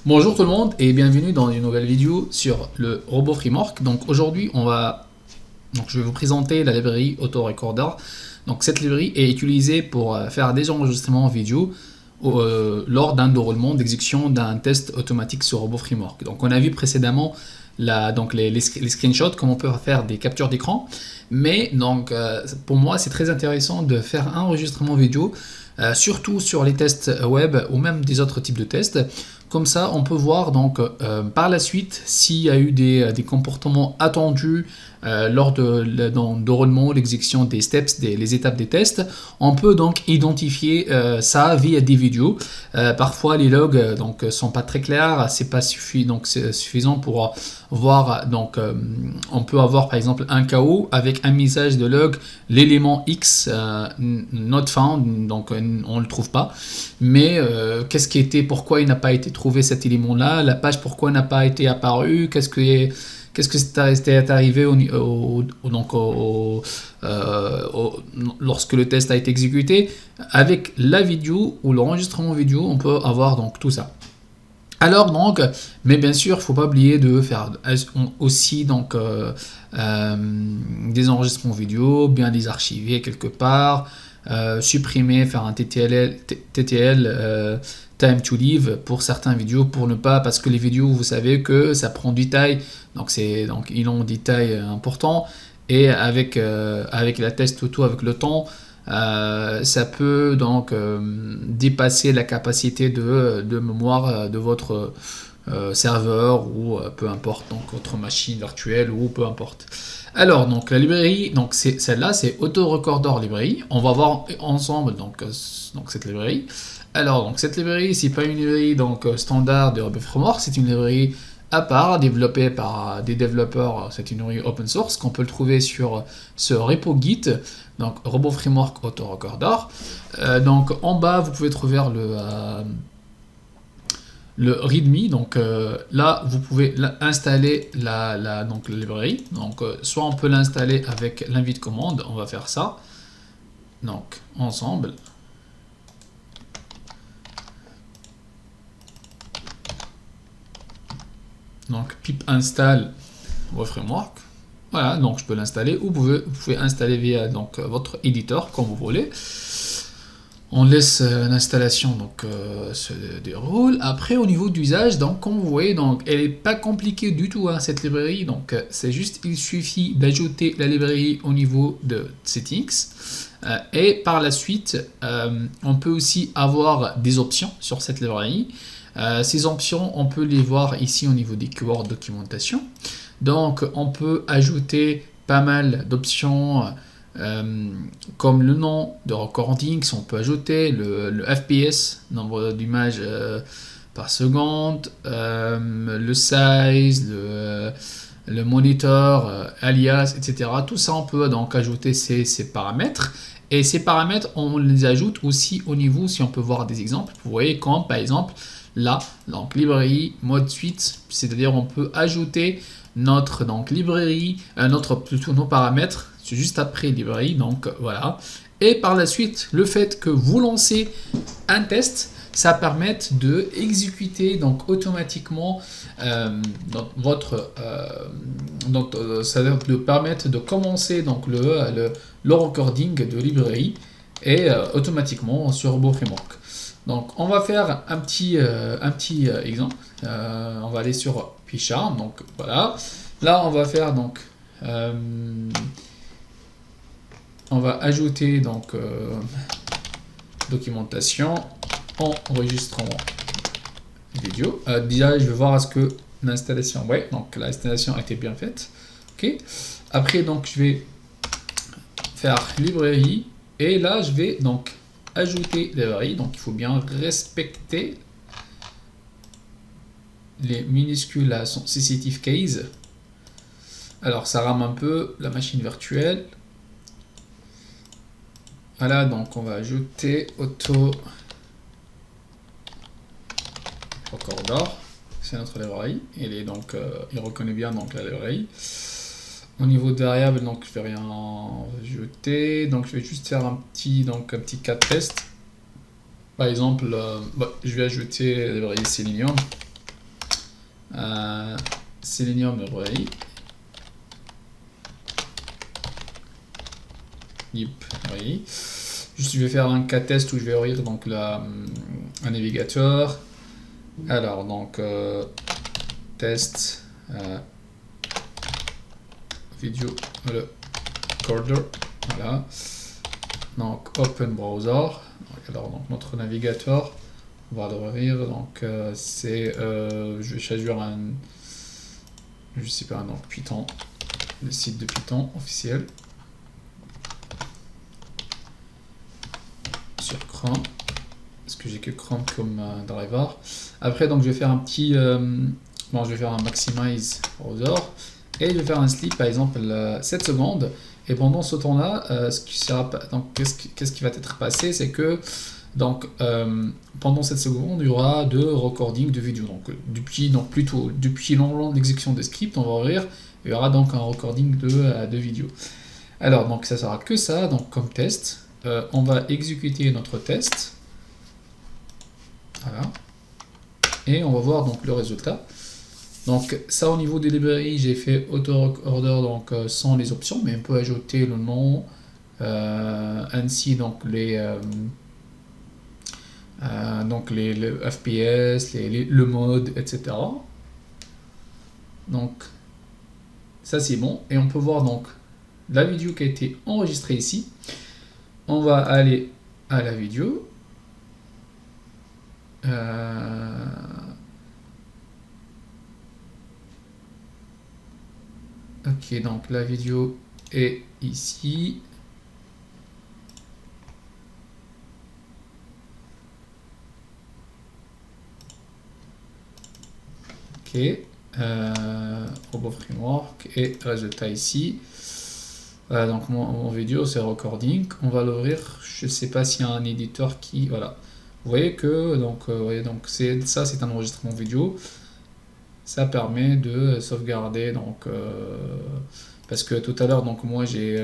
Bonjour tout le monde et bienvenue dans une nouvelle vidéo sur le robot framework. Donc aujourd'hui je vais vous présenter la librairie Autorecorder. Donc cette librairie est utilisée pour faire des enregistrements vidéo lors d'un déroulement d'exécution d'un test automatique sur robot framework. Donc on a vu précédemment les screenshots, comment on peut faire des captures d'écran. Mais pour moi c'est très intéressant de faire un enregistrement vidéo, surtout sur les tests web ou même des autres types de tests. Comme ça, on peut voir par la suite s'il y a eu des comportements attendus lors de l'enrôlement, l'exécution des steps, les étapes des tests. On peut donc identifier ça via des vidéos. Parfois, les logs sont pas très clairs, c'est pas suffisant pour voir. On peut avoir par exemple un KO avec un message de log, l'élément X not found, donc on le trouve pas. Mais qu'est-ce qui était, pourquoi il n'a pas été trouvé cet élément-là, la page pourquoi n'a pas été apparue, qu'est-ce que c'est arrivé lorsque le test a été exécuté. Avec la vidéo ou l'enregistrement vidéo, on peut avoir donc tout ça. Alors mais bien sûr, il ne faut pas oublier de faire aussi des enregistrements vidéo, bien les archiver quelque part, supprimer, faire un TTL, time to live pour certaines vidéos, pour ne pas, parce que les vidéos, vous savez que ça prend du taille, donc ils ont des tailles importants, et avec la test auto, avec le temps, ça peut dépasser la capacité de mémoire de votre serveur ou peu importe, donc votre machine virtuelle ou peu importe. Alors la librairie, celle-là, c'est Autorecorder librairie. On va voir ensemble cette librairie. Alors cette librairie, c'est pas une librairie standard de Robot Framework, c'est une librairie à part, développée par des développeurs. C'est une librairie open source qu'on peut le trouver sur ce repo Git, donc Robot Framework Autorecorder. En bas, vous pouvez trouver le readme. Là vous pouvez installer la librairie. Soit on peut l'installer avec l'invite commande, on va faire ça ensemble. Pip install votre framework. Voilà, je peux l'installer, ou vous pouvez installer via votre éditeur comme vous voulez. On laisse l'installation se déroule. Après, au niveau d'usage, comme vous voyez, elle n'est pas compliquée du tout, cette librairie. C'est juste, il suffit d'ajouter la librairie au niveau de settings. Et par la suite, on peut aussi avoir des options sur cette librairie. Ces options, on peut les voir ici au niveau des keywords documentation. On peut ajouter pas mal d'options. Comme le nom de recording, on peut ajouter le FPS, nombre d'images par seconde, le size, le monitor, alias, etc. Tout ça, on peut ajouter ces paramètres. Et ces paramètres, on les ajoute aussi au niveau, si on peut voir des exemples. Vous voyez, comme par exemple là, librairie, mode suite, c'est-à-dire on peut ajouter notre librairie, nos paramètres juste après librairie, voilà. Et par la suite, le fait que vous lancez un test, ça permet de exécuter automatiquement ça va de permettre de commencer le recording de librairie et automatiquement sur Robot Framework. On va faire un petit exemple. On va aller sur Picharm, voilà. Là, on va faire on va ajouter documentation, enregistrement vidéo. Déjà, je vais voir est-ce que l'installation, l'installation a été bien faite. Ok. Après, je vais faire librairie et là, je vais ajouter librairie. Il faut bien respecter les minuscules à son sensitive case. Alors, ça rame un peu la machine virtuelle. Voilà, on va ajouter auto recorder. C'est notre librairie. Il reconnaît bien la librairie. Au niveau de variable, je vais rien ajouter. Je vais juste faire un petit cas test. Par exemple, je vais ajouter la librairie Selenium. Selenium library. Library. Juste, je vais faire un cas test où je vais ouvrir donc un navigateur. Alors, donc, test video recorder. Voilà. Donc, open browser. Alors, donc, notre navigateur, on va l'ouvrir. Donc, je vais choisir je sais pas, donc Python, le site de Python officiel. Sur Chrome. Parce que j'ai que Chrome comme driver. Après, donc, je vais faire un petit. Bon, je vais faire un maximize browser. Et je vais faire un sleep, par exemple, 7 secondes. Et pendant ce temps-là, qu'est-ce qui va être passé, c'est que donc, pendant cette seconde, il y aura de recording de vidéo. Donc, depuis l'exécution des scripts, on va ouvrir, il y aura donc un recording de vidéo. Alors, donc, ça sera que ça, donc, comme test. On va exécuter notre test. Voilà. Et on va voir donc le résultat. Donc, ça au niveau des librairies, j'ai fait auto-recorder donc sans les options, mais on peut ajouter le nom, ainsi donc les FPS, le mode, etc. Donc, ça c'est bon. Et on peut voir donc la vidéo qui a été enregistrée ici. On va aller à la vidéo. Ok, donc la vidéo est ici. Ok, Robot Framework et résultat ici. Voilà, donc mon vidéo c'est recording. On va l'ouvrir. Je sais pas s'il y a un éditeur qui. Voilà. Vous voyez que donc, ça c'est un enregistrement vidéo. Ça permet de sauvegarder donc parce que tout à l'heure donc moi j'ai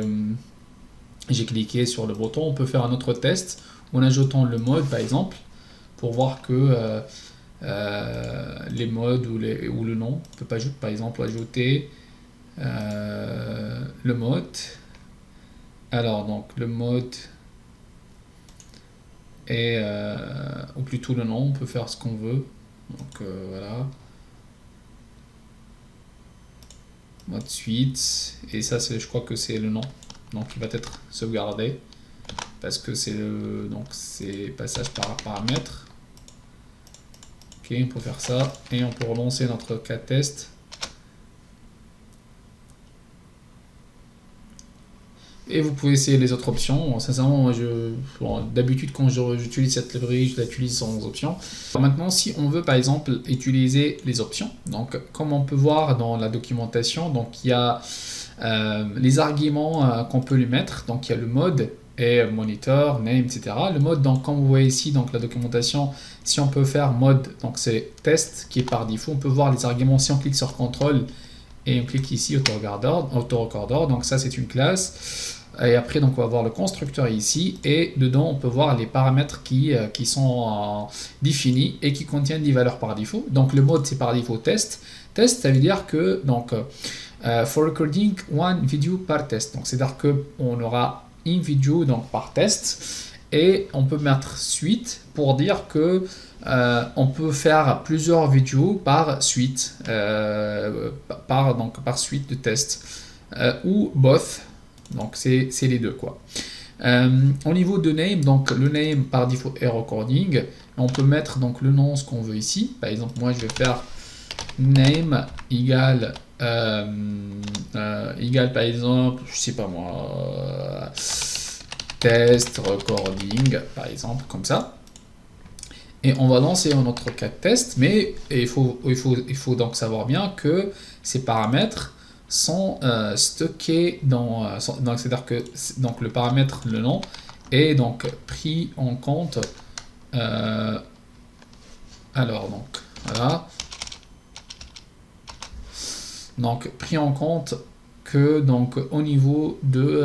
cliqué sur le bouton. On peut faire un autre test en ajoutant le mode par exemple pour voir que les modes ou le nom, on peut pas ajouter, par exemple ajouter le mode. Alors donc le mode et ou plutôt le nom, on peut faire ce qu'on veut. Donc voilà. Mode suite, et ça c'est, je crois que c'est le nom, donc il va être sauvegardé parce que c'est passage par paramètres. Ok, on peut faire ça et on peut relancer notre cas test. Et vous pouvez essayer les autres options. Sincèrement, moi, d'habitude, quand j'utilise cette librairie, je l'utilise sans options. Alors maintenant, si on veut, par exemple, utiliser les options, donc comme on peut voir dans la documentation, donc il y a les arguments qu'on peut lui mettre. Donc il y a le mode et monitor, name, etc. Le mode, donc comme vous voyez ici, donc la documentation, si on peut faire mode, donc c'est test qui est par défaut. On peut voir les arguments si on clique sur contrôle et on clique ici auto-recorder. Donc ça c'est une classe. Et après, donc, on va voir le constructeur ici, et dedans, on peut voir les paramètres qui sont définis et qui contiennent des valeurs par défaut. Donc, le mode, c'est par défaut test. Test, ça veut dire que, donc, for recording one video par test. Donc, c'est-à-dire qu'on aura une vidéo donc, par test, et on peut mettre suite pour dire que on peut faire plusieurs vidéos par suite, par suite de test, ou both. Donc c'est les deux quoi. Au niveau de name, donc le name par défaut est recording. On peut mettre donc le nom, ce qu'on veut ici. Par exemple, moi je vais faire name égale par exemple, je sais pas moi, test recording par exemple comme ça. Et on va lancer notre cas de test, mais il faut donc savoir bien que ces paramètres sont stockés c'est-à-dire que donc le paramètre, le nom, est donc pris en compte. Alors donc voilà, donc pris en compte que donc au niveau de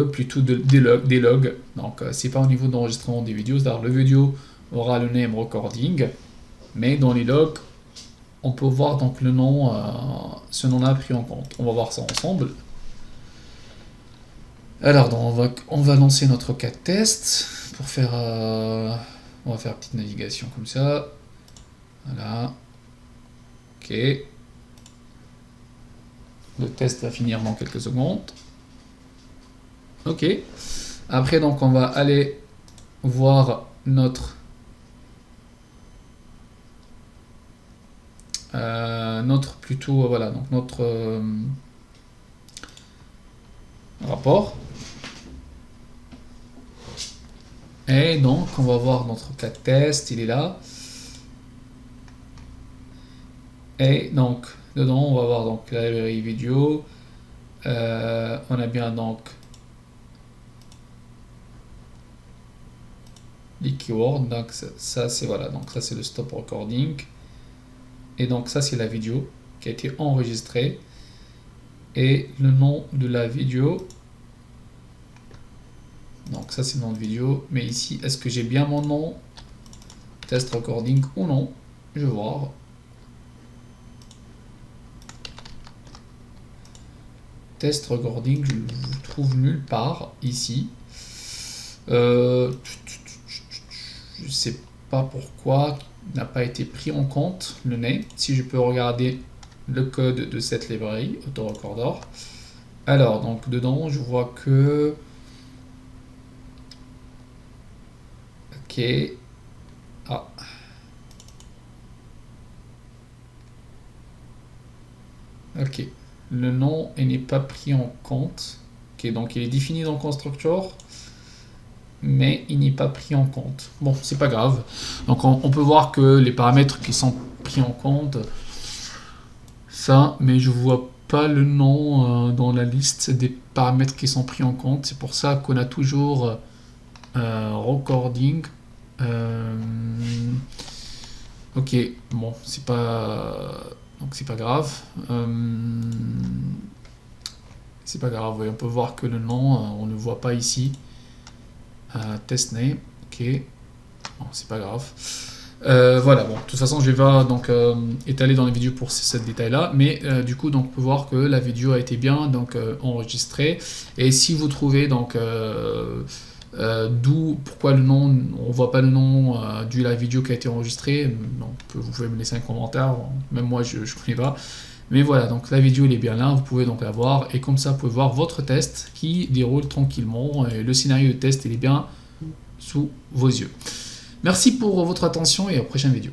plutôt des logs. Donc c'est pas au niveau d'enregistrement des vidéos, c'est-à-dire le vidéo aura le name recording. Mais dans les logs, on peut voir donc le nom, ce nom-là pris en compte. On va voir ça ensemble. Alors, donc, on va lancer notre cas de test pour faire. On va faire une petite navigation comme ça. Voilà. Ok. Le test va finir dans quelques secondes. Ok. Après, donc, on va aller voir notre plutôt, voilà, donc notre rapport. Et donc, on va voir notre cas de test, il est là. Et donc, dedans, on va voir donc la librairie vidéo. On a bien donc les keywords. Donc, ça c'est voilà, donc ça c'est le stop recording. Et donc, ça c'est la vidéo qui a été enregistrée. Et le nom de la vidéo. Donc, ça c'est le nom de vidéo. Mais ici, est-ce que j'ai bien mon nom? Test recording ou non? Je vais voir. Test recording, je le trouve nulle part ici. Je sais pas pourquoi il n'a pas été pris en compte le name. Si je peux regarder le code de cette librairie autorecorder. Alors donc dedans je vois que ok. Ah. Ok. Le nom n'est pas pris en compte. Ok, donc il est défini dans le constructor, mais il n'est pas pris en compte. Bon, c'est pas grave. Donc on peut voir que les paramètres qui sont pris en compte, ça, mais je vois pas le nom dans la liste des paramètres qui sont pris en compte. C'est pour ça qu'on a toujours recording. Ok, bon, c'est pas. Donc c'est pas grave. C'est pas grave, oui, on peut voir que le nom, on ne le voit pas ici. Test name, ok. Bon, c'est pas grave. Voilà, bon, de toute façon, je vais pas donc étaler dans la vidéo pour ce détail-là, mais du coup, donc, on peut voir que la vidéo a été bien donc enregistrée. Et si vous trouvez donc pourquoi le nom, on voit pas le nom de la vidéo qui a été enregistrée, donc vous pouvez me laisser un commentaire, même moi je connais pas. Mais voilà, donc la vidéo elle est bien là, vous pouvez donc la voir, et comme ça vous pouvez voir votre test qui déroule tranquillement, et le scénario de test il est bien sous vos yeux. Merci pour votre attention et à la prochaine vidéo.